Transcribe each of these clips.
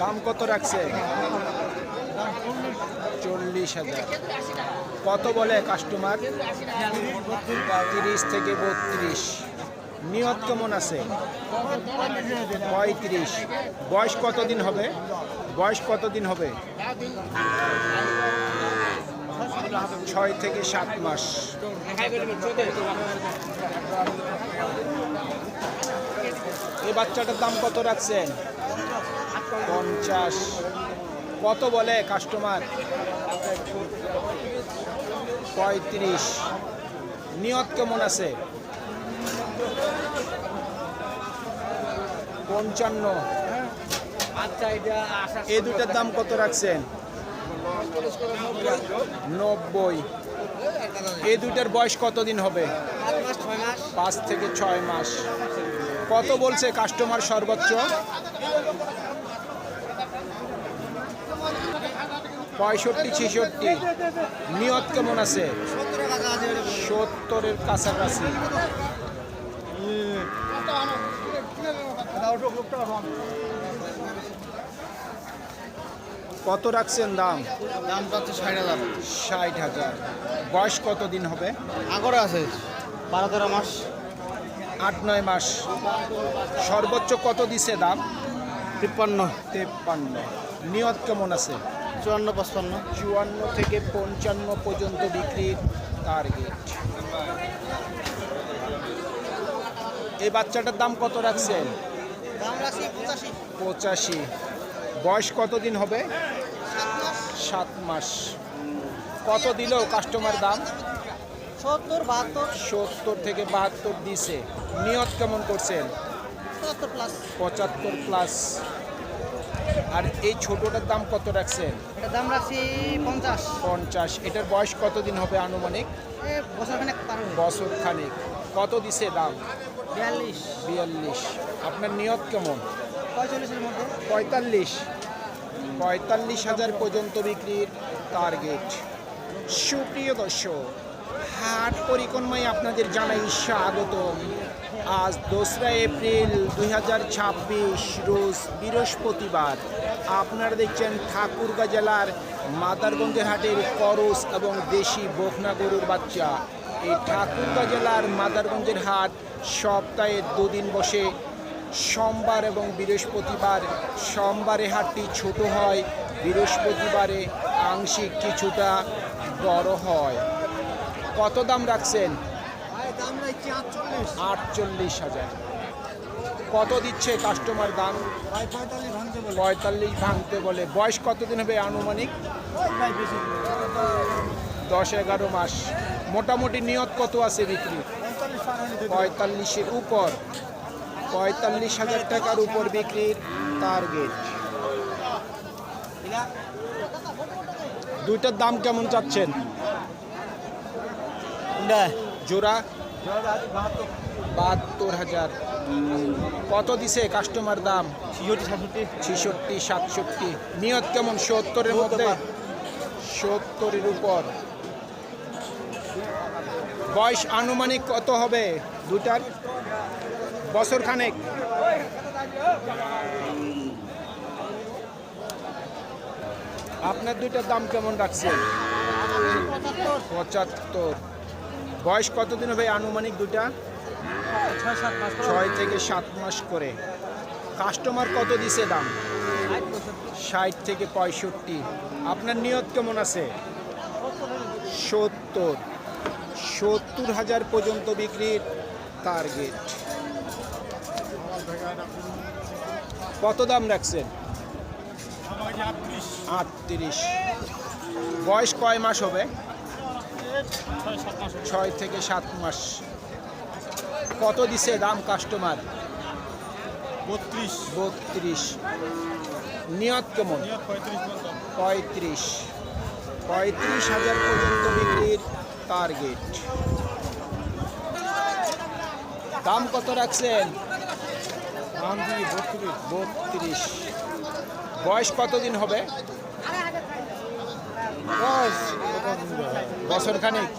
দাম কত রাখছে? 40,000। কত বলে কাস্টমার? 30 থেকে 32। নিয়ত কেমন আছে? 35। বয়স কতদিন হবে? বয়স কতদিন হবে? 6 থেকে 7 মাস। এই বাচ্চাটার দাম কত রাখছেন? 50। কত বলে কাস্টমার? 35। নিয়ত কেমন আছে? 55। এই দুটার দাম কত রাখছেন? 90। এই দুটার বয়স কতদিন হবে? 5 থেকে 6 মাস। কত বলছে কাস্টমার সর্বোচ্চ? 65-66। নিয়ত কেমন আছে? 70-এর কাছাকাছি। কত রাখছেন দাম? দাম পাচ্ছে 60,000। 60,000। বয়স কতদিন হবে? আগরে আছে 12-13 মাস। 8-9 মাস। সর্বোচ্চ কত দিছে দাম? 53। নিয়ত কেমন আছে? 54-55। 54 থেকে 55 পর্যন্ত বিক্রির টার্গেট। এই বাচ্চাটার দাম কত রাখছেন? দাম রাখছি 85। 85। বয়স কতদিন হবে? 7 মাস। কত দিল কাস্টমার দাম? 70 থেকে 72 দিছে। নিয়ত কেমন করছেন? 75 প্লাস। আর এই ছোটটার দাম কত রাখছেন? এটার দাম রাখছি 50। এটার বয়স কতদিন হবে আনুমানিক? বছর খানেক। কত দিছে দাম? 42। আপনার নিয়ত কেমন? 45-এর মধ্যে। 45,000 পর্যন্ত বিক্রির টার্গেট। সুপ্রিয় দর্শক, হাট পরিক্রমায় আপনাদের জানাই স্বাগতম। আজ 2রা এপ্রিল 2026 রোজ বৃহস্পতিবার। আপনারা দেখছেন ঠাকুরগাঁ জেলার মাদারগঞ্জের হাটের করস এবং দেশি বকনা গরুর বাচ্চা। এই ঠাকুরগাঁ জেলার মাদারগঞ্জের হাট সপ্তাহে 2 দিন বসে, সোমবার এবং বৃহস্পতিবার। সোমবারে হাটটি ছোট হয়, বৃহস্পতিবারে আংশিক কিছুটা বড় হয়। কত দাম রাখছেন? 48,000। কত দিচ্ছে কাস্টমার দাম? 45 ভাঙতে বলে। বয়স কতদিন হবে আনুমানিক? 10-11 মাস। মোটামুটি নিয়ত কত আছে বিক্রি? 45-এর উপর। 45,000 টাকার উপর বিক্রির টার্গেট। দুইটার দাম কেমন চাচ্ছেন? জোড়া 72,000। কত দিছে কাস্টমার দাম? 66-67। নিয়ত কেমন? 70-এর মধ্যে। 70-এর উপর। বয়স আনুমানিক কত হবে দুটার? বছর খানেক। আপনার দুইটার দাম কেমন রাখছেন? 75। বয়স কতদিন হবে আনুমানিক দুটা? 6 থেকে 7 মাস করে। কাস্টমার কত দিছে দাম? 60 থেকে 65। আপনার নিয়ত কেমন আছে? 70,000 পর্যন্ত বিক্রির টার্গেট। কত দাম রাখছেন? 38। বয়স কয় মাস হবে? 6 থেকে 7 মাস। কত দিছে দাম কাস্টমার? 32। নিয়ত কেমন? 35,000 পর্যন্ত বিক্রির টার্গেট। দাম কত রাখছেন? 32। বয়স কতদিন হবে? বছর খানিক।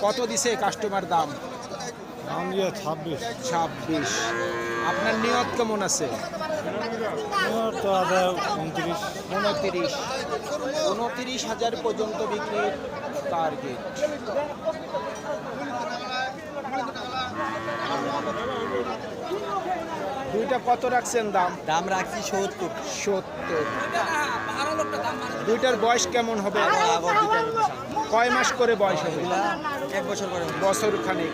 কত দিছে কাস্টমার দাম? 26। আপনার নিয়ত কেমন আছে? তো আদায় 29। 29,000 পর্যন্ত বিক্রির টার্গেট। দুইটা কত রাখছেন দাম? দাম রাখছি 70। 70। দুইটার বয়স কেমন হবে? কয় মাস করে বয়স হবে? 1 বছর করে। বছর খানেক।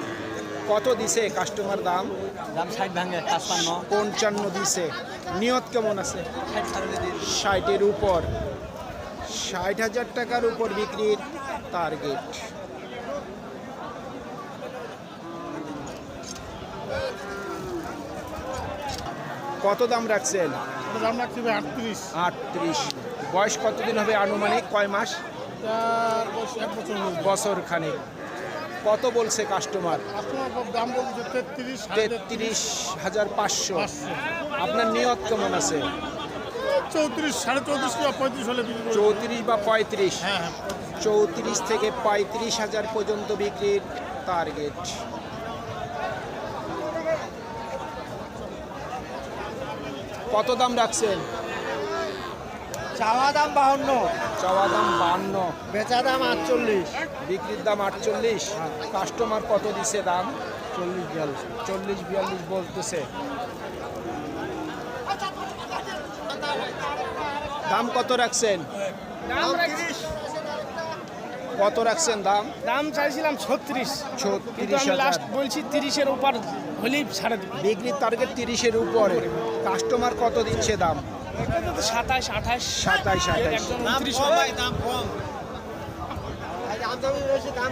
কত দিছে কাস্টমার দাম? দাম 60 ভাঙে 55। 55 দিছে। নিয়ত কেমন আছে? 60-এর উপর। 60,000 টাকার উপর বিক্রির টার্গেট। কত দাম রাখছেন? দাম রাখছি 38। 38। বয়স কতদিন হবে আনুমানিক? কয় মাস? 1 বছর। বছর খানেক। কত বলছে কাস্টমার? দাম বলছে 33। 33,500। আপনার নিয়ত কেমন আছে? 34, 34.5 কিংবা 35 হলে বিক্রি করব। 34 বা 35। হ্যাঁ। 34 থেকে 35,000 পর্যন্ত বিক্রির টার্গেট। কত দাম রাখছেন? চাওয়া দাম 52, চাওয়া দাম 52, বেচা দাম 48। বিক্রির দাম 48। কাস্টমার কত দিছে দাম? 40-42। 40-42 বলতেছে। দাম কত রাখছেন? কত রাখছেন দাম? দাম চাইছিলাম 36, কিন্তু আমি 36,000। লাস্ট বলছি 30-এর উপর হলেই ছাড়ে দেব। বিক্রির টার্গেট 30-এর উপরে। কাস্টমার কত দিচ্ছে দাম? 27, 28। 27-28। একদম 29 হবে। দাম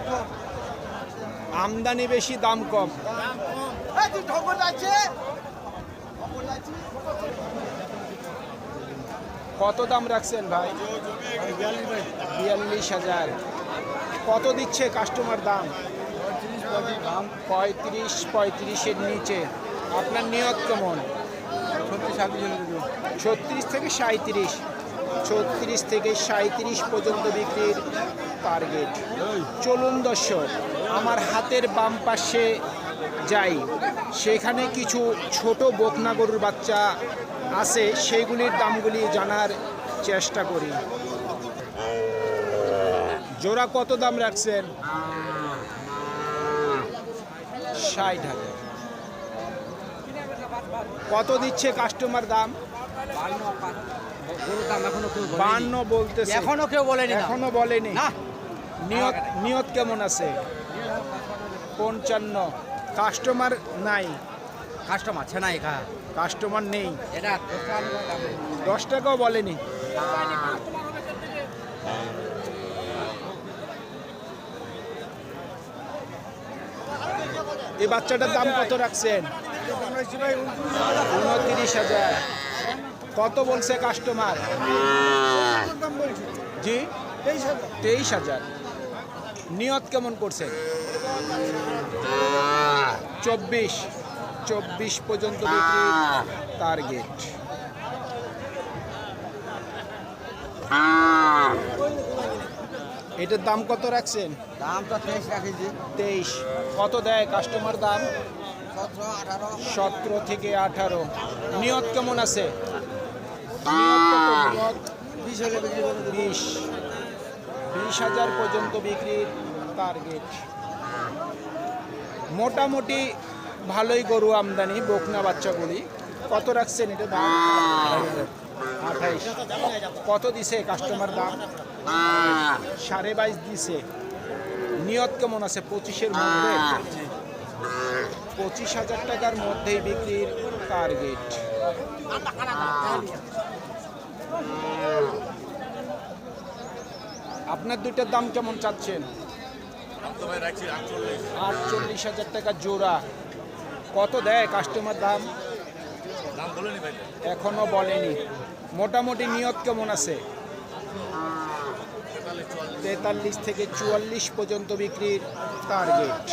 কম। আমদানি বেশি দাম কম। কত দাম রাখছেন ভাই? 42,000। কত দিচ্ছে কাস্টমার দাম? 35-35-এর নিচে। আপনার নিয়ত কেমন? 36 থেকে 37। 36 থেকে 37 পর্যন্ত বিক্রির টার্গেট। চলুন দর্শক, আমার হাতের বাম পাশে যাই, সেখানে কিছু ছোট বকনা গরুর বাচ্চা আছে, সেইগুলির দামগুলি জানার চেষ্টা করি। জোড়া কত দাম রাখছেন? 60,000। কত দিচ্ছে কাস্টমার দাম? 52 বলতেছে। এখনো কেউ বলেনি না। এখনো বলেনি। না। নিয়ত কেমন আছে? 55। কাস্টমার নাই। কাস্টমার আছে না একা। কাস্টমার নেই। এটা 10 টাকাও বলেনি। এই বাচ্চাটার দাম কত রাখছেন? 29,000। কত বলছে কাস্টমার? জি 23,000। নিয়ত কেমন করছেন? 24 পর্যন্ত বিক্রি টার্গেট। এটার দাম কত রাখছেন? দাম তো 23 রাখিছি। 23। কত দেয় কাস্টমার দাম? 17, 18। 17 থেকে 18। নিয়ত কেমন আছে? নিয়ত কত? নিয়ত 20 হলে বিক্রি করব। 20,000 পর্যন্ত বিক্রির টার্গেট। মোটামুটি ভালোই গরু আমদানি, বকনা বাচ্চাগুলি। কত রাখছেন এটা দাম? 28। কত দিছে কাস্টমার দাম? 22.5 দিছে। নিয়ত কেমন আছে? 25-এর মধ্যে। 25,000 টাকার মধ্যেই বিক্রির টার্গেট। আপনার দুইটার দাম কেমন চাচ্ছেন? 48,000 টাকা জোড়া। কত দেয় কাস্টমার দাম? এখনো বলেনি। মোটামুটি নিয়ত কেমন আছে? 43 থেকে 44 পর্যন্ত বিক্রির টার্গেট।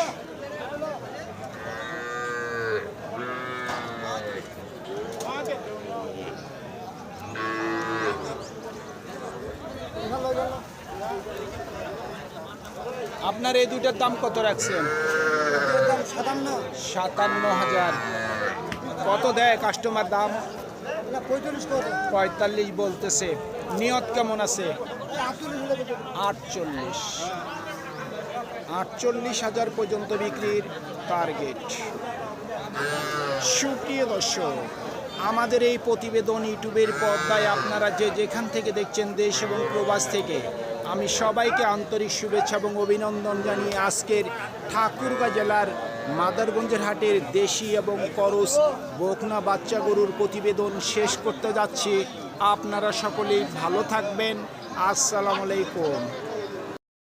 আপনার এই দুইটার দাম কত রাখছেন? 57,000। কত দেয় কাস্টমার দাম? 45 বলতেছে। নিয়ত কেমন আছে? 48,000 পর্যন্ত বিক্রির টার্গেট। সুপ্রিয় দর্শক, আমাদের এই প্রতিবেদন ইউটিউবের পর্দায় আপনারা যে যেখান থেকে দেখছেন, দেশ এবং প্রবাস থেকে, আমি সবাইকে আন্তরিক শুভেচ্ছা এবং অভিনন্দন জানিয়ে আজকের ঠাকুরগাঁ জেলার মাদারগঞ্জের হাটের দেশি এবং করস বকনা বাচ্চা গরুর প্রতিবেদন শেষ করতে যাচ্ছি। আপনারা সকলেই ভালো থাকবেন। আসসালামু আলাইকুম।